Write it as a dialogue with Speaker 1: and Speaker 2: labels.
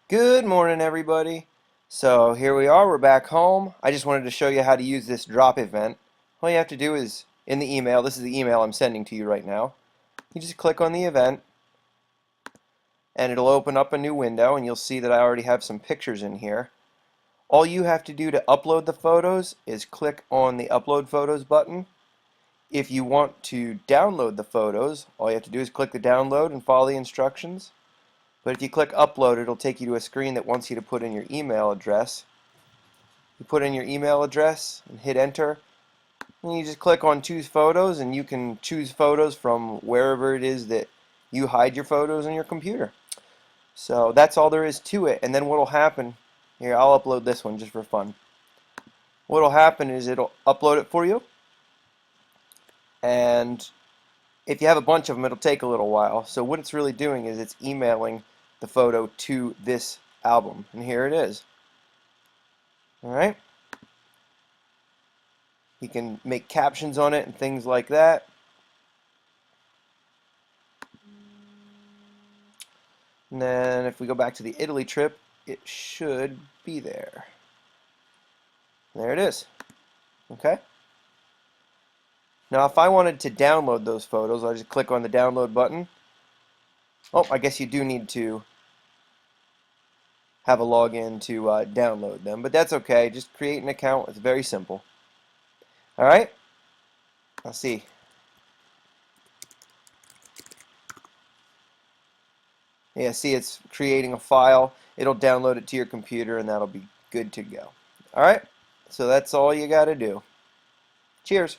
Speaker 1: Good morning, everybody. So here we are, we're back home. I just wanted to show you how to use this drop event. All you have to do is, in the email, this is the email I'm sending to you right now, you just click on the event and it'll open up a new window and you'll see that I already have some pictures in here. All you have to do to upload the photos is click on the upload photos button. If you want to download the photos, all you have to do is click the download and follow the instructions. But if you click upload, it'll take you to a screen that wants you to put in your email address. You put in your email address and hit enter, and you just click on choose photos, and you can choose photos from wherever it is that you hide your photos on your computer. So that's all there is to it. And then what'll happen, here, I'll upload this one just for fun. What'll happen is it'll upload it for you, and if you have a bunch of them, it'll take a little while. So what it's really doing is it's emailing the photo to this album, and here it is. Alright? You can make captions on it and things like that. And then if we go back to the Italy trip, it should be there. There it is. Okay? Now if I wanted to download those photos, I'll just click on the download button. Oh, I guess you do need to have a login to download them, but that's okay. Just create an account. It's very simple. Alright? Let's see. Yeah, see, it's creating a file. It'll download it to your computer, and that'll be good to go. Alright? So that's all you got to do. Cheers.